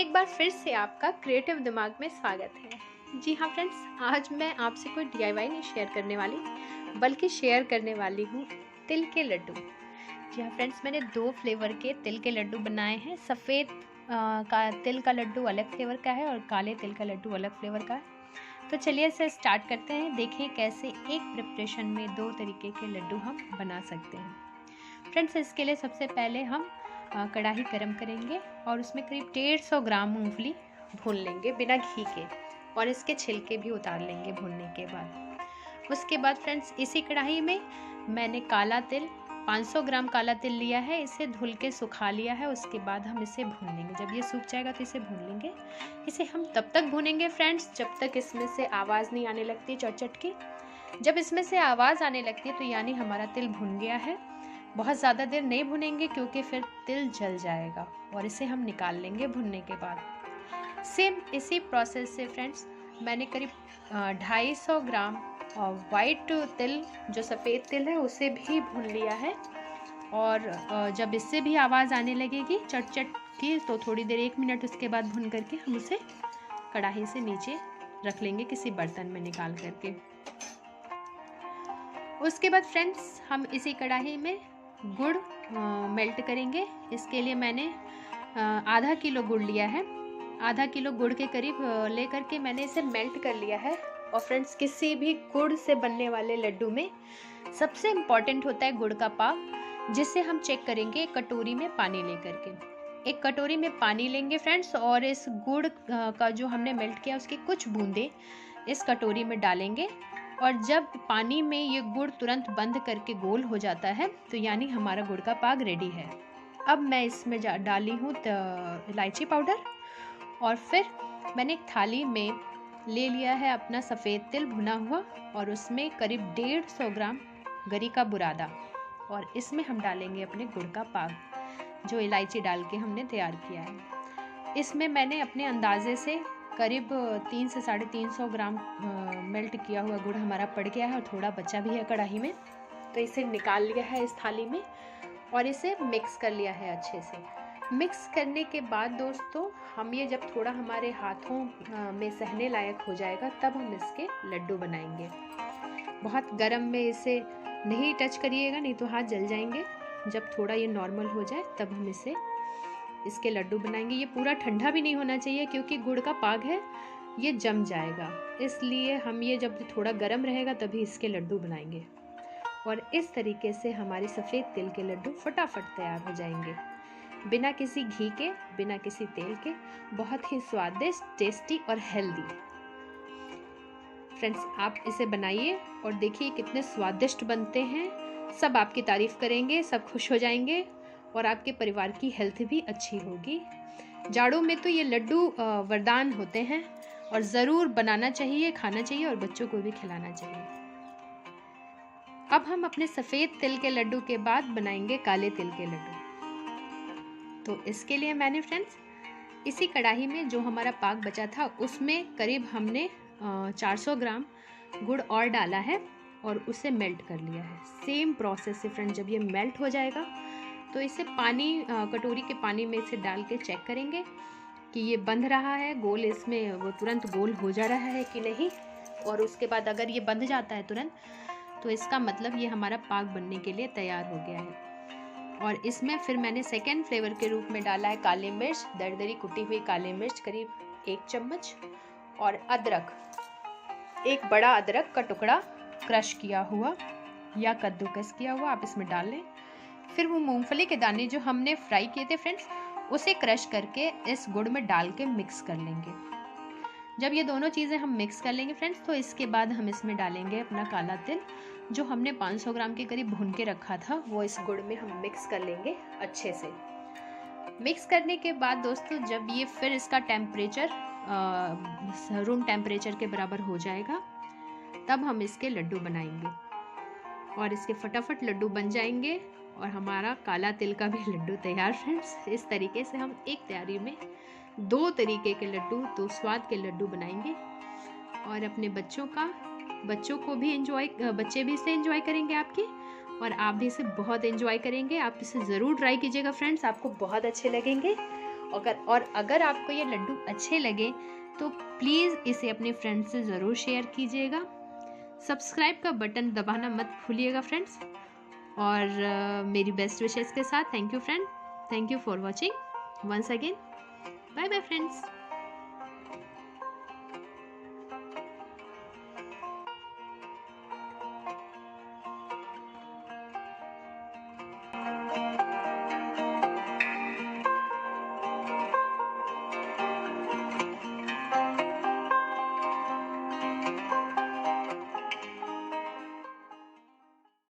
एक बार फिर से आपका क्रिएटिव दिमाग में स्वागत है। जी हाँ फ्रेंड्स, आज मैं आपसे कोई डीआईवाई नहीं शेयर करने वाली, बल्कि शेयर करने वाली हूँ तिल के लड्डू। जी हाँ फ्रेंड्स, मैंने 2 फ्लेवर के तिल के लड्डू बनाए हैं। सफ़ेद का तिल का लड्डू अलग फ्लेवर का है और काले तिल का लड्डू अलग फ्लेवर का है। तो चलिए इसे स्टार्ट करते हैं। देखें कैसे एक प्रिपरेशन में 2 तरीके के लड्डू हम बना सकते हैं। फ्रेंड्स, इसके लिए सबसे पहले हम कढ़ाई गरम करेंगे और उसमें करीब 150 ग्राम मूंगफली भून लेंगे बिना घी के, और इसके छिलके भी उतार लेंगे भूनने के बाद। उसके बाद फ्रेंड्स, इसी कढ़ाई में मैंने काला तिल 500 ग्राम काला तिल लिया है। इसे धुल के सुखा लिया है। उसके बाद हम इसे भून लेंगे। जब ये सूख जाएगा तो इसे भून लेंगे। इसे हम तब तक भूनेंगे फ्रेंड्स जब तक इसमें से आवाज़ नहीं आने लगती चट चट की। जब इसमें से आवाज़ आने लगती है तो यानी हमारा तिल भुन गया है। बहुत ज़्यादा देर नहीं भुनेंगे क्योंकि फिर तिल जल जाएगा, और इसे हम निकाल लेंगे भुनने के बाद। सेम इसी प्रोसेस से फ्रेंड्स, मैंने करीब 250 ग्राम वाइट तिल, जो सफ़ेद तिल है, उसे भी भून लिया है। और जब इससे भी आवाज़ आने लगेगी चट चट की तो थोड़ी देर 1 मिनट उसके बाद भून करके हम उसे कढ़ाई से नीचे रख लेंगे किसी बर्तन में निकाल करके। उसके बाद फ्रेंड्स, हम इसी कढ़ाई में गुड़ मेल्ट करेंगे। इसके लिए मैंने आधा किलो गुड़ लिया है। आधा किलो गुड़ के करीब ले करके मैंने इसे मेल्ट कर लिया है। और फ्रेंड्स, किसी भी गुड़ से बनने वाले लड्डू में सबसे इम्पॉर्टेंट होता है गुड़ का पाक, जिसे हम चेक करेंगे एक कटोरी में पानी ले करके। एक कटोरी में पानी लेंगे फ्रेंड्स, और इस गुड़ का जो हमने मेल्ट किया उसकी कुछ बूंदें इस कटोरी में डालेंगे। और जब पानी में ये गुड़ तुरंत बंद करके गोल हो जाता है तो यानी हमारा गुड़ का पाक रेडी है। अब मैं इसमें डाली हूँ इलायची पाउडर, और फिर मैंने एक थाली में ले लिया है अपना सफ़ेद तिल भुना हुआ, और उसमें करीब 150 ग्राम गरी का बुरादा, और इसमें हम डालेंगे अपने गुड़ का पाक जो इलायची डाल के हमने तैयार किया है। इसमें मैंने अपने अंदाजे से करीब 300 से 350 ग्राम मेल्ट किया हुआ गुड़ हमारा पड़ गया है, और थोड़ा बचा भी है कढ़ाई में। तो इसे निकाल लिया है इस थाली में, और इसे मिक्स कर लिया है अच्छे से। मिक्स करने के बाद दोस्तों, हम ये जब थोड़ा हमारे हाथों में सहने लायक हो जाएगा तब हम इसके लड्डू बनाएंगे। बहुत गर्म में इसे नहीं टच करिएगा, नहीं तो हाथ जल जाएंगे। जब थोड़ा ये नॉर्मल हो जाए तब हम इसके लड्डू बनाएंगे। ये पूरा ठंडा भी नहीं होना चाहिए क्योंकि गुड़ का पाक है, ये जम जाएगा। इसलिए हम ये जब थोड़ा गर्म रहेगा तभी इसके लड्डू बनाएंगे। और इस तरीके से हमारे सफ़ेद तिल के लड्डू फटाफट तैयार हो जाएंगे, बिना किसी घी के, बिना किसी तेल के। बहुत ही स्वादिष्ट, टेस्टी और हेल्दी। फ्रेंड्स, आप इसे बनाइए और देखिए कितने स्वादिष्ट बनते हैं। सब आपकी तारीफ़ करेंगे, सब खुश हो जाएंगे, और आपके परिवार की हेल्थ भी अच्छी होगी। जाड़ों में तो ये लड्डू वरदान होते हैं, और ज़रूर बनाना चाहिए, खाना चाहिए, और बच्चों को भी खिलाना चाहिए। अब हम अपने सफ़ेद तिल के लड्डू के बाद बनाएंगे काले तिल के लड्डू। तो इसके लिए मैंने फ्रेंड्स इसी कढ़ाई में जो हमारा पाक बचा था उसमें करीब हमने 400 ग्राम गुड़ और डाला है, और उसे मेल्ट कर लिया है। सेम प्रोसेस से फ्रेंड्स, जब ये मेल्ट हो जाएगा तो इसे पानी, कटोरी के पानी में इसे डाल के चेक करेंगे कि ये बंध रहा है गोल, इसमें वो तुरंत गोल हो जा रहा है कि नहीं। और उसके बाद अगर ये बंध जाता है तुरंत, तो इसका मतलब ये हमारा पाक बनने के लिए तैयार हो गया है। और इसमें फिर मैंने सेकेंड फ्लेवर के रूप में डाला है काली मिर्च, दरदरी कुटी हुई काली मिर्च करीब 1 चम्मच, और अदरक, एक बड़ा अदरक का टुकड़ा क्रश किया हुआ या कद्दूकस किया हुआ आप इसमें डाल लें। फिर वो मूंगफली के दाने जो हमने फ्राई किए थे फ्रेंड्स, उसे क्रश करके इस गुड़ में डाल के मिक्स कर लेंगे। जब ये दोनों चीज़ें हम मिक्स कर लेंगे फ्रेंड्स, तो इसके बाद हम इसमें डालेंगे अपना काला तिल जो हमने 500 ग्राम के करीब भून के रखा था, वो इस गुड़ में हम मिक्स कर लेंगे अच्छे से। मिक्स करने के बाद दोस्तों, जब ये फिर इसका टेम्परेचर रूम टेम्परेचर के बराबर हो जाएगा तब हम इसके लड्डू बनाएंगे, और इसके फटाफट लड्डू बन जाएंगे, और हमारा काला तिल का भी लड्डू तैयार फ्रेंड्स। इस तरीके से हम एक तैयारी में 2 तरीके के लड्डू, 2 स्वाद के लड्डू बनाएंगे, और अपने बच्चों को भी बच्चे भी इसे एंजॉय करेंगे आपके, और आप भी इसे बहुत एंजॉय करेंगे। आप इसे ज़रूर ट्राई कीजिएगा फ्रेंड्स, आपको बहुत अच्छे लगेंगे। अगर आपको ये लड्डू अच्छे लगे तो प्लीज़ इसे अपने फ्रेंड्स से ज़रूर शेयर कीजिएगा। सब्सक्राइब का बटन दबाना मत भूलिएगा फ्रेंड्स। और मेरी बेस्ट विशेस के साथ thank you friend, thank you for watching once again. Bye bye friends.